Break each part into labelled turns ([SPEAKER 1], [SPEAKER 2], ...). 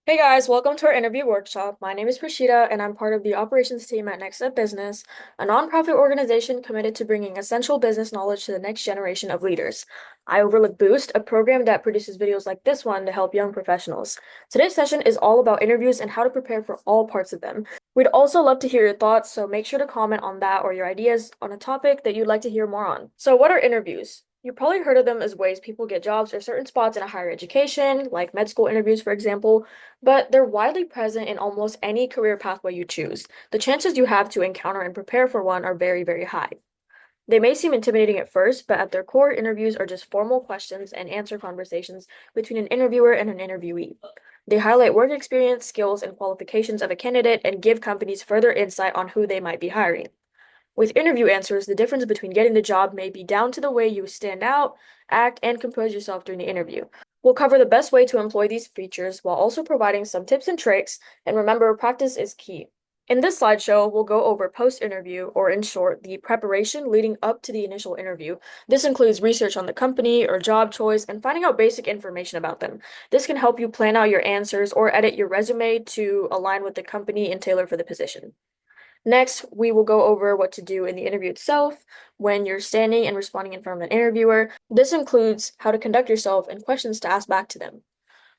[SPEAKER 1] Hey guys, welcome to our interview workshop. My name is Prashita, and I'm part of the operations team at Next Step Business, a nonprofit organization committed to bringing essential business knowledge to the next generation of leaders. I overlook Boost, a program that produces videos like this one to help young professionals. Today's session is all about interviews and how to prepare for all parts of them. We'd also love to hear your thoughts, so make sure to comment on that or your ideas on a topic that you'd like to hear more on. So, what are interviews? You probably heard of them as ways people get jobs or certain spots in a higher education, like med school interviews, for example, but they're widely present in almost any career pathway you choose. The chances you have to encounter and prepare for one are very, very high. They may seem intimidating at first, but at their core, interviews are just formal questions and answer conversations between an interviewer and an interviewee. They highlight work experience, skills, and qualifications of a candidate and give companies further insight on who they might be hiring. With interview answers, the difference between getting the job may be down to the way you stand out, act, and compose yourself during the interview. We'll cover the best way to employ these features while also providing some tips and tricks, and remember, practice is key. In this slideshow, we'll go over post-interview, or in short, the preparation leading up to the initial interview. This includes research on the company or job choice and finding out basic information about them. This can help you plan out your answers or edit your resume to align with the company and tailor for the position. Next, we will go over what to do in the interview itself when you're standing and responding in front of an interviewer. This includes how to conduct yourself and questions to ask back to them.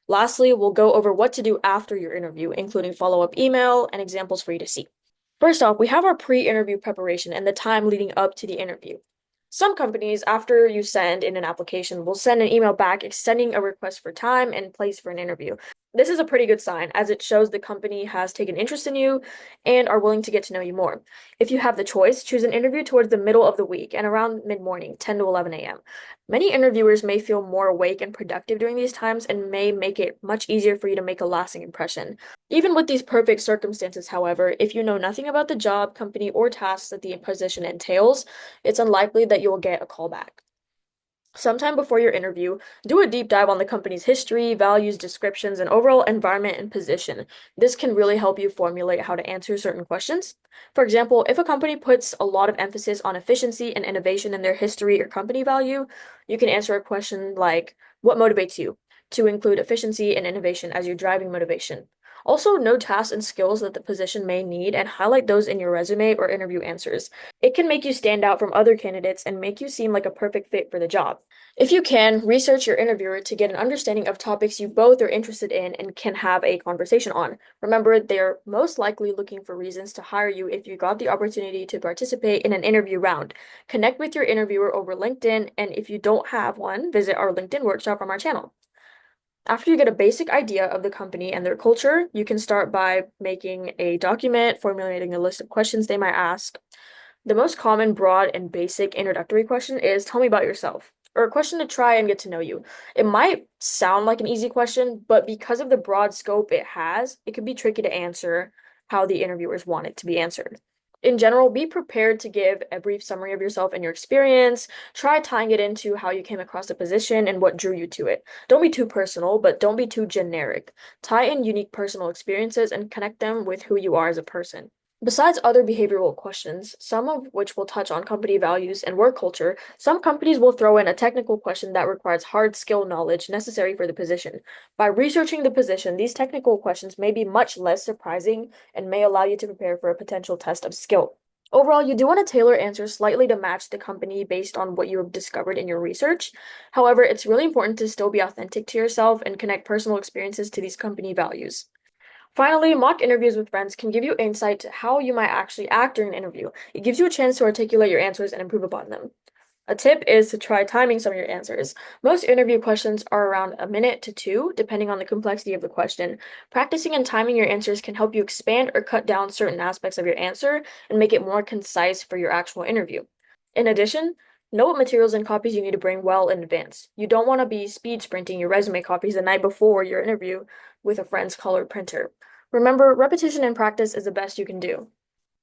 [SPEAKER 1] Lastly, we'll go over what to do after your interview, including follow-up email and examples for you to see. First off, we have our pre-interview preparation and the time leading up to the interview. Some companies, after you send in an application, will send an email back extending a request for time and place for an interview. This is a pretty good sign as it shows the company has taken interest in you and are willing to get to know you more. If you have the choice, choose an interview towards the middle of the week and around mid-morning, 10 to 11 a.m. Many interviewers may feel more awake and productive during these times and may make it much easier for you to make a lasting impression. Even with these perfect circumstances, however, if you know nothing about the job, company, or tasks that the position entails, it's unlikely that you will get a call back. Sometime before your interview, do a deep dive on the company's history, values, descriptions, and overall environment and position. This can really help you formulate how to answer certain questions. For example, if a company puts a lot of emphasis on efficiency and innovation in their history or company value, you can answer a question like, what motivates you? To include efficiency and innovation as your driving motivation. Also, know tasks and skills that the position may need and highlight those in your resume or interview answers. It can make you stand out from other candidates and make you seem like a perfect fit for the job. If you can, research your interviewer to get an understanding of topics you both are interested in and can have a conversation on. Remember, they're most likely looking for reasons to hire you if you got the opportunity to participate in an interview round. Connect with your interviewer over LinkedIn, and if you don't have one, visit our LinkedIn workshop from our channel. After you get a basic idea of the company and their culture, you can start by making a document, formulating a list of questions they might ask. The most common, broad, and basic introductory question is tell me about yourself, or a question to try and get to know you. It might sound like an easy question, but because of the broad scope it has, it can be tricky to answer how the interviewers want it to be answered. In general, be prepared to give a brief summary of yourself and your experience. Try tying it into how you came across the position and what drew you to it. Don't be too personal, but don't be too generic. Tie in unique personal experiences and connect them with who you are as a person. Besides other behavioral questions, some of which will touch on company values and work culture, some companies will throw in a technical question that requires hard skill knowledge necessary for the position. By researching the position, these technical questions may be much less surprising and may allow you to prepare for a potential test of skill. Overall, you do want to tailor answers slightly to match the company based on what you have discovered in your research. However, it's really important to still be authentic to yourself and connect personal experiences to these company values. Finally, mock interviews with friends can give you insight to how you might actually act during an interview. It gives you a chance to articulate your answers and improve upon them. A tip is to try timing some of your answers. Most interview questions are around a minute to two, depending on the complexity of the question. Practicing and timing your answers can help you expand or cut down certain aspects of your answer and make it more concise for your actual interview. In addition, know what materials and copies you need to bring well in advance. You don't want to be speed sprinting your resume copies the night before your interview with a friend's colored printer. Remember, repetition and practice is the best you can do.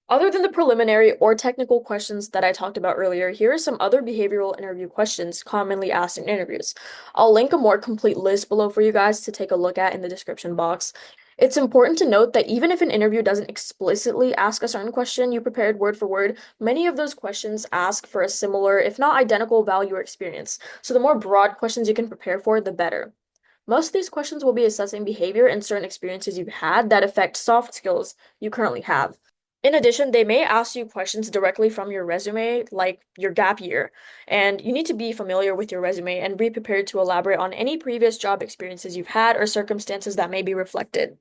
[SPEAKER 1] Other than the preliminary or technical questions that I talked about earlier, here are some other behavioral interview questions commonly asked in interviews. I'll link a more complete list below for you guys to take a look at in the description box. It's important to note that even if an interview doesn't explicitly ask a certain question you prepared word for word, many of those questions ask for a similar, if not identical, value or experience. So the more broad questions you can prepare for, the better. Most of these questions will be assessing behavior and certain experiences you've had that affect soft skills you currently have. In addition, they may ask you questions directly from your resume, like your gap year, and you need to be familiar with your resume and be prepared to elaborate on any previous job experiences you've had or circumstances that may be reflected.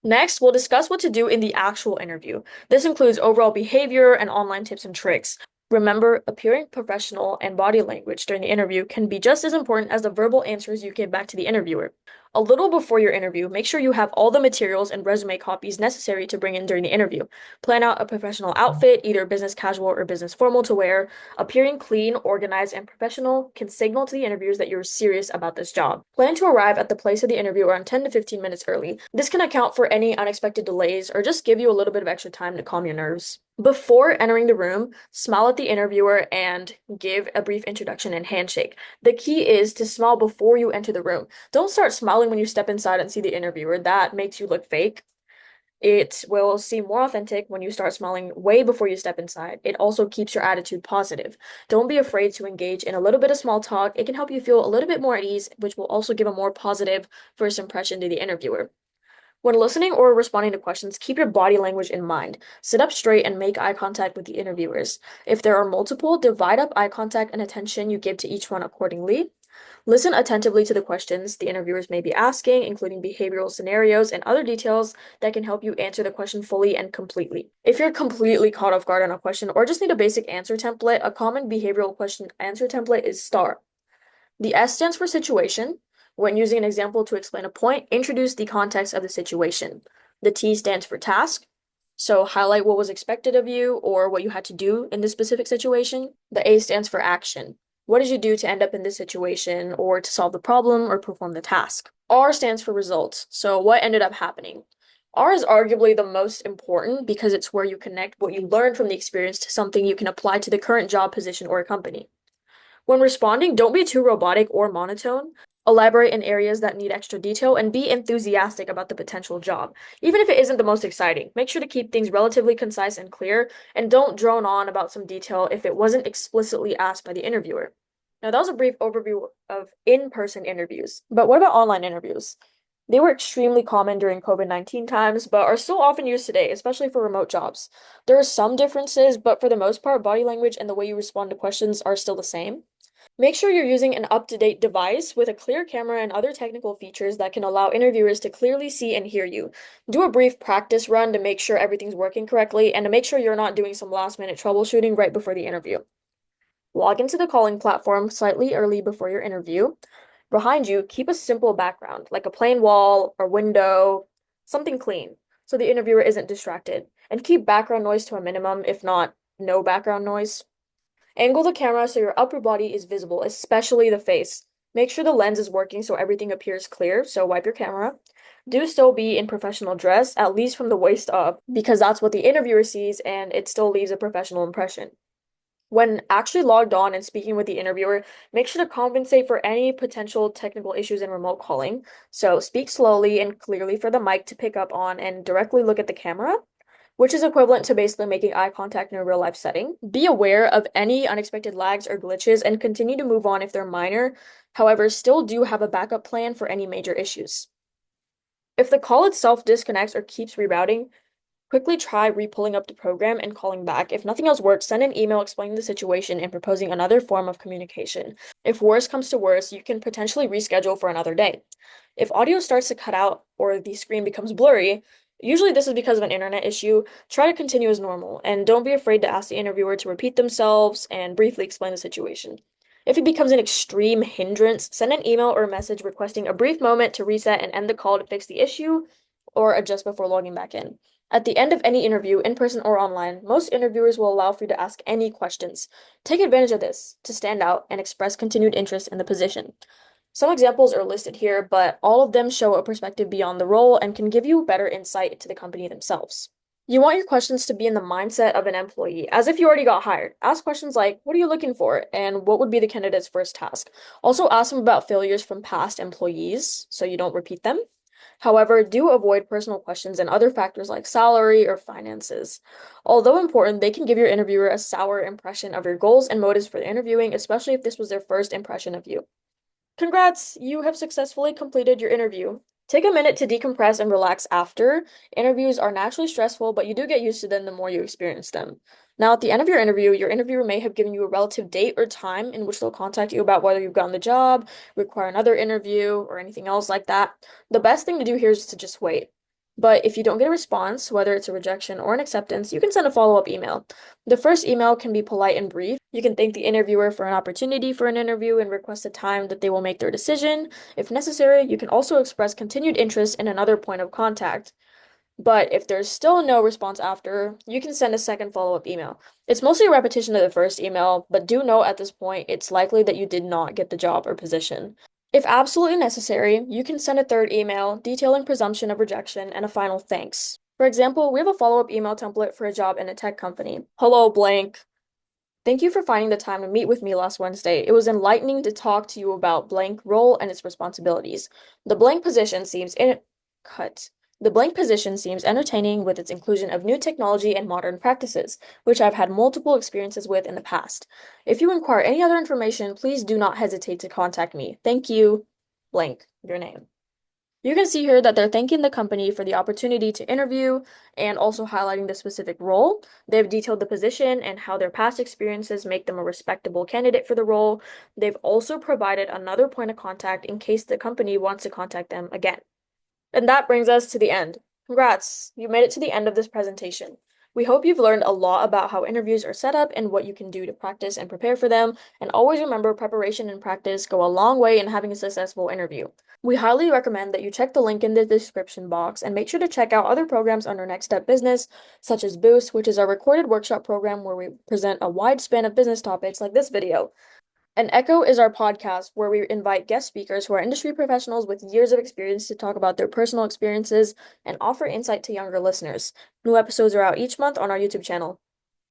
[SPEAKER 1] Next, we'll discuss what to do in the actual interview. This includes overall behavior and online tips and tricks. Remember, appearing professional and body language during the interview can be just as important as the verbal answers you give back to the interviewer. A little before your interview, make sure you have all the materials and resume copies necessary to bring in during the interview. Plan out a professional outfit, either business casual or business formal to wear. Appearing clean, organized, and professional can signal to the interviewers that you're serious about this job. Plan to arrive at the place of the interview around 10 to 15 minutes early. This can account for any unexpected delays or just give you a little bit of extra time to calm your nerves. Before entering the room, smile at the interviewer and give a brief introduction and handshake. The key is to smile before you enter the room. Don't start smiling when you step inside and see the interviewer. That makes you look fake. It will seem more authentic when you start smiling way before you step inside. It also keeps your attitude positive. Don't be afraid to engage in a little bit of small talk. It can help you feel a little bit more at ease, which will also give a more positive first impression to the interviewer. When listening or responding to questions, keep your body language in mind. Sit up straight and make eye contact with the interviewers. If there are multiple, divide up eye contact and attention you give to each one accordingly. Listen attentively to the questions the interviewers may be asking, including behavioral scenarios and other details that can help you answer the question fully and completely. If you're completely caught off guard on a question or just need a basic answer template, a common behavioral question answer template is STAR. The S stands for situation. When using an example to explain a point, introduce the context of the situation. The T stands for task. So highlight what was expected of you or what you had to do in this specific situation. The A stands for action. What did you do to end up in this situation or to solve the problem or perform the task? R stands for results. So what ended up happening? R is arguably the most important because it's where you connect what you learned from the experience to something you can apply to the current job position or company. When responding, don't be too robotic or monotone. Elaborate in areas that need extra detail and be enthusiastic about the potential job. Even if it isn't the most exciting, make sure to keep things relatively concise and clear, and don't drone on about some detail if it wasn't explicitly asked by the interviewer. Now, that was a brief overview of in-person interviews, but what about online interviews? They were extremely common during COVID-19 times, but are still often used today, especially for remote jobs. There are some differences, but for the most part, body language and the way you respond to questions are still the same. Make sure you're using an up-to-date device with a clear camera and other technical features that can allow interviewers to clearly see and hear you. Do a brief practice run to make sure everything's working correctly and to make sure you're not doing some last-minute troubleshooting right before the interview. Log into the calling platform slightly early before your interview. Behind you, keep a simple background, like a plain wall or window, something clean, so the interviewer isn't distracted. And keep background noise to a minimum, if not no background noise. Angle the camera so your upper body is visible, especially the face. Make sure the lens is working so everything appears clear, so wipe your camera. Do still be in professional dress, at least from the waist up, because that's what the interviewer sees and it still leaves a professional impression. When actually logged on and speaking with the interviewer, make sure to compensate for any potential technical issues in remote calling. So speak slowly and clearly for the mic to pick up on and directly look at the camera, which is equivalent to basically making eye contact in a real life setting. Be aware of any unexpected lags or glitches and continue to move on if they're minor. However, still do have a backup plan for any major issues. If the call itself disconnects or keeps rerouting, quickly try re-pulling up the program and calling back. If nothing else works, send an email explaining the situation and proposing another form of communication. If worse comes to worse, you can potentially reschedule for another day. If audio starts to cut out or the screen becomes blurry, usually this is because of an internet issue, try to continue as normal and don't be afraid to ask the interviewer to repeat themselves and briefly explain the situation. If it becomes an extreme hindrance, send an email or a message requesting a brief moment to reset and end the call to fix the issue or adjust before logging back in. At the end of any interview, in person or online, most interviewers will allow for you to ask any questions. Take advantage of this to stand out and express continued interest in the position. Some examples are listed here, but all of them show a perspective beyond the role and can give you better insight into the company themselves. You want your questions to be in the mindset of an employee, as if you already got hired. Ask questions like, what are you looking for? And what would be the candidate's first task? Also ask them about failures from past employees, so you don't repeat them. However, do avoid personal questions and other factors like salary or finances. Although important, they can give your interviewer a sour impression of your goals and motives for the interviewing, especially if this was their first impression of you. Congrats, you have successfully completed your interview. Take a minute to decompress and relax after. Interviews are naturally stressful, but you do get used to them the more you experience them. Now, at the end of your interviewer may have given you a relative date or time in which they'll contact you about whether you've gotten the job, require another interview, or anything else like that. The best thing to do here is to just wait. But if you don't get a response, whether it's a rejection or an acceptance, you can send a follow-up email. The first email can be polite and brief. You can thank the interviewer for an opportunity for an interview and request a time that they will make their decision. If necessary, you can also express continued interest in another point of contact. But if there's still no response after, you can send a second follow-up email. It's mostly a repetition of the first email, but do note at this point it's likely that you did not get the job or position. If absolutely necessary, you can send a third email detailing presumption of rejection and a final thanks. For example, we have a follow-up email template for a job in a tech company. Hello, blank. Thank you for finding the time to meet with me last Wednesday. It was enlightening to talk to you about blank role and its responsibilities. The blank position seems in cut. The blank position seems entertaining with its inclusion of new technology and modern practices, which I've had multiple experiences with in the past. If you require any other information, please do not hesitate to contact me. Thank you. Blank, your name. You can see here that they're thanking the company for the opportunity to interview and also highlighting the specific role. They've detailed the position and how their past experiences make them a respectable candidate for the role. They've also provided another point of contact in case the company wants to contact them again. And that brings us to the end. Congrats, you made it to the end of this presentation. We hope you've learned a lot about how interviews are set up and what you can do to practice and prepare for them. And always remember, preparation and practice go a long way in having a successful interview. We highly recommend that you check the link in the description box and make sure to check out other programs under Next Step Business, such as Boost, which is our recorded workshop program where we present a wide span of business topics like this video. And Echo is our podcast where we invite guest speakers who are industry professionals with years of experience to talk about their personal experiences and offer insight to younger listeners. New episodes are out each month on our YouTube channel.